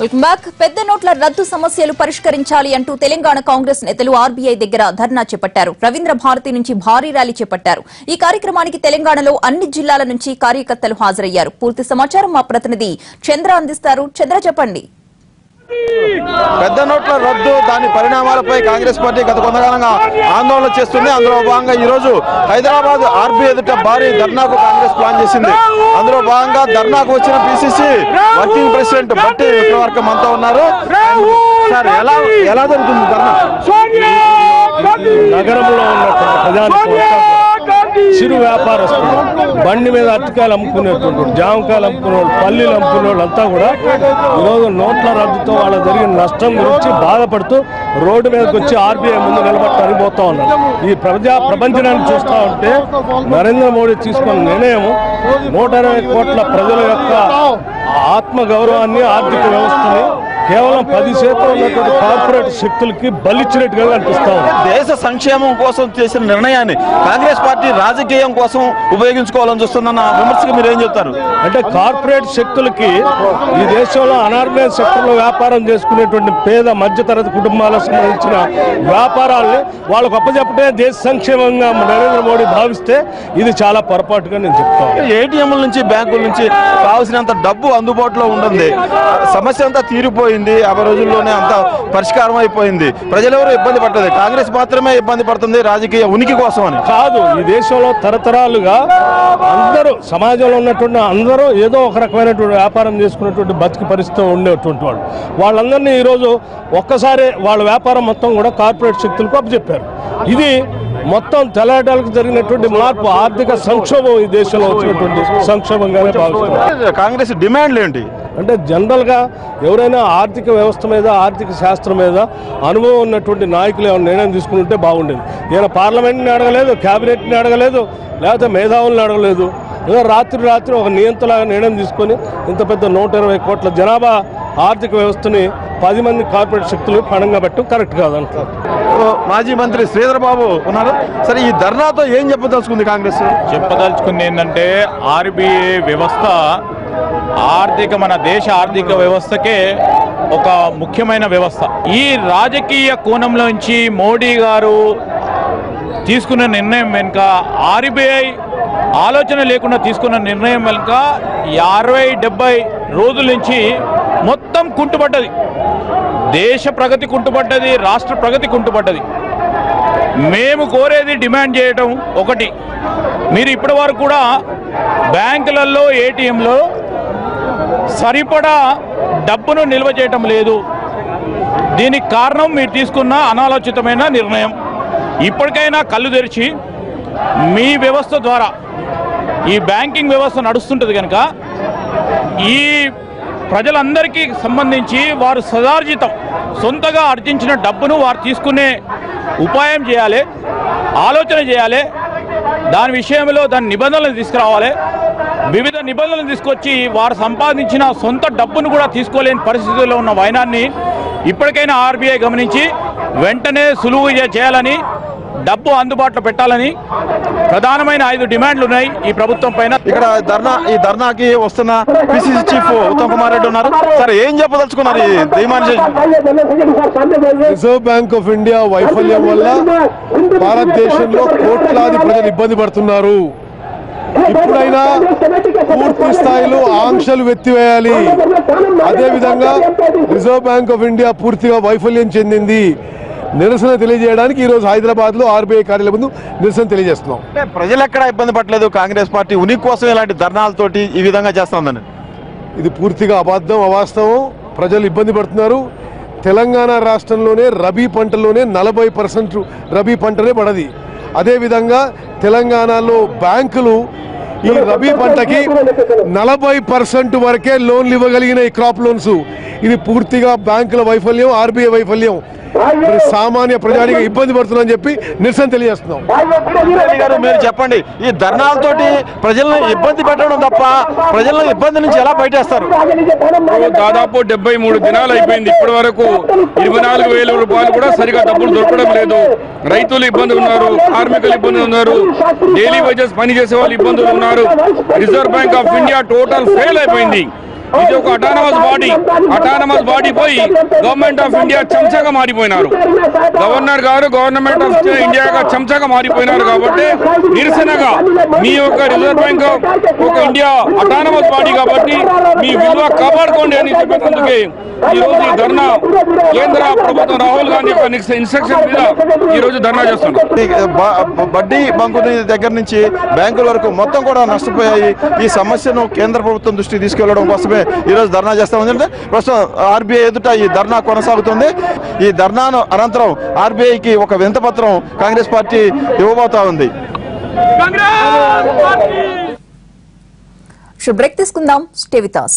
పెద్ద నోట్ల రద్దు సమస్యలు పరిష్కరించాలి అంటూ తెలంగాణ కాంగ్రెస్ నేతలు ఆర్బీఐ దగ్గర ధర్నా చేపట్టారు. రవీంద్ర భారతి నుంచి భారీ ర్యాలీ చేపట్టారు. ఈ కార్యక్రమానికి తెలంగాణలో అన్ని జిల్లాల నుంచి కార్యకర్తలు హాజరయ్యారు. పూర్తి సమాచారం మా ప్రతినిధి చంద్ర అందిస్తారు. చంద్ర, చెప్పండి. పెద్ద నోట్ల రద్దు దాని పరిణామాలపై కాంగ్రెస్ పార్టీ గత కొంతకాలంగా ఆందోళన చేస్తుంది. అందులో భాగంగా ఈ రోజు హైదరాబాద్ ఆర్బీఐ ఎదుట భారీ ధర్నాకు కాంగ్రెస్ ప్లాన్ చేసింది. అందులో భాగంగా ధర్నాకు వచ్చిన పిసిసి వర్కింగ్ ప్రెసిడెంట్ బట్టి విక్రమార్క మనతో ఉన్నారు. సార్, ఎలా జరుగుతుంది ధర్నా? నగరంలో ఉన్న చిరు వ్యాపారస్తులు, బండి మీద అరటికాయలు అమ్ముకునేటువంటి, జామకాయలు అమ్ముకునే వాళ్ళు, పల్లీలు అమ్ముకునే వాళ్ళు అంతా కూడా ఈరోజు నోట్ల రద్దుతో వాళ్ళకి జరిగిన నష్టం గురించి బాధపడుతూ రోడ్డు మీదకి వచ్చి ఆర్బీఐ ముందు నిలబడటానికి పోతా ఉన్నారు. ఈ ప్రపంచాన్ని చూస్తూ ఉంటే నరేంద్ర మోడీ తీసుకున్న నిర్ణయం 120 కోట్ల ప్రజల యొక్క ఆత్మగౌరవాన్ని, ఆర్థిక వ్యవస్థని కేవలం 10% ఉన్నటువంటి కార్పొరేట్ శక్తులకి బలిచ్చినట్టుగా అనిపిస్తా ఉంది. దేశ సంక్షేమం కోసం చేసిన నిర్ణయాన్ని కాంగ్రెస్ పార్టీ రాజకీయం కోసం ఉపయోగించుకోవాలని చూస్తుందన్న విమర్శకు మీరు ఏం చెప్తారు? అంటే కార్పొరేట్ శక్తులకి ఈ దేశంలో అనార్గనైజ్ సెక్టర్లో వ్యాపారం చేసుకునేటువంటి పేద మధ్యతరగతి కుటుంబాలకు సంబంధించిన వ్యాపారాలని వాళ్ళకు అప్పచెప్పటే దేశ సంక్షేమంగా నరేంద్ర మోడీ భావిస్తే ఇది చాలా పొరపాటుగా నేను చెప్తాను. ఏటీఎంల నుంచి, బ్యాంకుల నుంచి కావాల్సినంత డబ్బు అందుబాటులో ఉంటుంది. సమస్య అంతా తీరిపోయింది. ఆ రోజుల్లోనే అంత పరిష్కారం అయిపోయింది. ప్రజలెవరూ ఇబ్బంది పడలేదు. కాంగ్రెస్ మాత్రమే ఇబ్బంది పడుతుంది రాజకీయ ఉనికి కోసం అని కాదు. ఈ దేశంలో తరతరాలుగా అందరూ, సమాజంలో ఉన్నటువంటి అందరూ ఏదో ఒక రకమైనటువంటి వ్యాపారం చేసుకునేటువంటి బతికి పరిస్థితి ఉండేటువంటి వాళ్ళు, వాళ్ళందరినీ ఈరోజు ఒక్కసారి వాళ్ళ వ్యాపారం మొత్తం కూడా కార్పొరేట్ శక్తులకు అప్పచెప్పారు. ఇది మొత్తం తెలంగాణకు జరిగినటువంటి మార్పు, ఆర్థిక సంక్షోభం ఈ దేశంలో వచ్చినటువంటి సంక్షోభంగానే భావిస్తున్నారు. కాంగ్రెస్ డిమాండ్లు ఏంటి అంటే జనరల్గా ఎవరైనా ఆర్థిక వ్యవస్థ మీద, ఆర్థిక శాస్త్రం మీద అనుభవం ఉన్నటువంటి నాయకులు ఏమైనా నిర్ణయం తీసుకుని ఉంటే బాగుండేది. ఈయన పార్లమెంట్ని అడగలేదు, క్యాబినెట్ని అడగలేదు, లేకపోతే మేధావులను అడగలేదు. ఏదో రాత్రి ఒక నియంతలాగా నిర్ణయం తీసుకొని ఇంత పెద్ద 120 కోట్ల జనాభా ఆర్థిక వ్యవస్థని 10 మంది కార్పొరేట్ శక్తులు పణంగా పెట్టడం కరెక్ట్ కాదంటారు. మాజీ మంత్రి శ్రీధర్ బాబు ఉన్నారు. సరే, ఈ ధర్నాతో ఏం చెప్పదలుచుకుంది కాంగ్రెస్? చెప్పదలుచుకుంది ఏంటంటే ఆర్బీఐ వ్యవస్థ మన దేశ ఆర్థిక వ్యవస్థకే ఒక ముఖ్యమైన వ్యవస్థ. ఈ రాజకీయ కోణంలోంచి మోడీ గారు తీసుకున్న నిర్ణయం వెనుక, ఆర్బీఐ ఆలోచన లేకుండా తీసుకున్న నిర్ణయం వెనుక 60-70 రోజుల నుంచి మొత్తం కుంటుపడ్డది. దేశ ప్రగతి కుంటుపడ్డది, రాష్ట్ర ప్రగతి కుంటుపడ్డది. మేము కోరేది, డిమాండ్ చేయడం ఒకటి, మీరు ఇప్పటి వరకు కూడా బ్యాంకులలో, ఏటీఎంలో సరిపడా డబ్బును నిల్వ చేయటం లేదు. దీనికి కారణం మీరు తీసుకున్న అనాలోచితమైన నిర్ణయం. ఇప్పటికైనా కళ్ళు తెరిచి మీ వ్యవస్థ ద్వారా ఈ బ్యాంకింగ్ వ్యవస్థ నడుస్తుంటుంది కనుక ఈ ప్రజలందరికీ సంబంధించి వారు సదార్జితం సొంతగా ఆర్జించిన డబ్బును వారు తీసుకునే ఉపాయం చేయాలి, ఆలోచన చేయాలి. దాని విషయంలో దాని నిబంధనలు తీసుకురావాలి. వివిధ నిబంధనలు తీసుకొచ్చి వారు సంపాదించిన సొంత డబ్బును కూడా తీసుకోలేని పరిస్థితుల్లో ఉన్న వైనాన్ని ఇప్పటికైనా ఆర్బీఐ గమనించి వెంటనే సులువుగా చేయాలని, డబ్బు అందుబాటులో పెట్టాలని ప్రధానమైన 5 డిమాండ్లు ఉన్నాయి ఈ ప్రభుత్వం పైన. ఇక్కడ ఈ ధర్నాకి వస్తున్న పిసిసి చీఫ్ ఉత్తమ్ కుమార్ రెడ్డి ఉన్నారు. సరే, ఏం చెప్పదలుచుకున్నారు? రిజర్వ్ బ్యాంక్ ఆఫ్ ఇండియా వైఫల్యం వల్ల భారతదేశంలో కోట్లాది ప్రజలు ఇబ్బంది పడుతున్నారు. ఇప్పుడైనా పూర్తి స్థాయిలో ఆంక్షలు ఎత్తివేయాలి. అదేవిధంగా రిజర్వ్ బ్యాంక్ ఆఫ్ ఇండియా పూర్తిగా వైఫల్యం చెందింది. నిరసన తెలియజేయడానికి ఈరోజు హైదరాబాద్లో ఆర్బీఐ కార్యాలయం ముందు నిరసన తెలియజేస్తున్నాం. ప్రజలు ఎక్కడా ఇబ్బంది పడలేదు. కాంగ్రెస్ పార్టీ ఉనికి కోసం ఇలాంటి ధర్నాలతోటి ఈ విధంగా చేస్తుందని ఇది పూర్తిగా అబద్ధం, అవాస్తవం. ప్రజలు ఇబ్బంది పడుతున్నారు. తెలంగాణ రాష్ట్రంలోనే రబీ పంటలోనే 40% రబీ పంటనే పడది. అదేవిధంగా తెలంగాణలో బ్యాంకులు ఈ రబీ పంటకి 40% వరకే లోన్లు ఇవ్వగలిగిన ఈ క్రాప్ లోన్స్. ఇది పూర్తిగా బ్యాంకుల వైఫల్యం, ఆర్బీఐ వైఫల్యం. సామాన్య ప్రజానికి ఇబ్బంది పడుతుందని చెప్పి నిరసన తెలియజేస్తున్నాం. మీరు చెప్పండి, ఈ ధర్నాలతోటి ప్రజలను ఇబ్బంది పెట్టడం తప్ప ప్రజలను ఇబ్బంది నుంచి ఎలా బయటేస్తారు? దాదాపు 73 దినాలు అయిపోయింది. ఇప్పటి వరకు 24,000 రూపాయలు కూడా సరిగా డబ్బులు దొరకడం లేదు. రైతులు ఇబ్బంది ఉన్నారు, కార్మికులు ఇబ్బంది ఉన్నారు, డైలీ వేజెస్ పని చేసే వాళ్ళు ఇబ్బందులు ఉన్నారు. Reserve bank of India total fail అయిపోయింది. ఇది ఒక అటానమస్ బాడీ పోయి గవర్నమెంట్ ఆఫ్ ఇండియా చెంచాగా మారిపోయినారు. గవర్నర్ గారు గవర్నమెంట్ ఆఫ్ ఇండియాగా చెంచాగా మారిపోయినారు. కాబట్టి నిరసనగా మీ యొక్క రిజర్వ్ బ్యాంక్ ఒక ఇండియా అటానమస్ బాడీ కాబట్టి మీ విలువ కాపాడుకోండి అని చెప్పేందుకే ఈ రోజు ఈ ధర్నా కేంద్ర ప్రభుత్వం రాహుల్ గాంధీ యొక్క ఇన్స్ట్రక్షన్ మీద ఈ రోజు ధర్నా చేస్తున్నాం. వడ్డీ బంకుల దగ్గర నుంచి బ్యాంకుల వరకు మొత్తం కూడా నష్టపోయాయి. ఈ సమస్యను కేంద్ర ప్రభుత్వం దృష్టికి తీసుకెళ్లడం కోసమే ఈ రోజు ధర్నా చేస్తాం. ఎందుకంటే ప్రస్తుతం ఆర్బీఐ ఎదుట ఈ ధర్నా కొనసాగుతుంది. ఈ ధర్నాను అనంతరం ఆర్బీఐకి ఒక వినతిపత్రం కాంగ్రెస్ పార్టీ ఇవ్వబోతా ఉంది. బ్రేక్ తీసుకుందాం. Stay with us.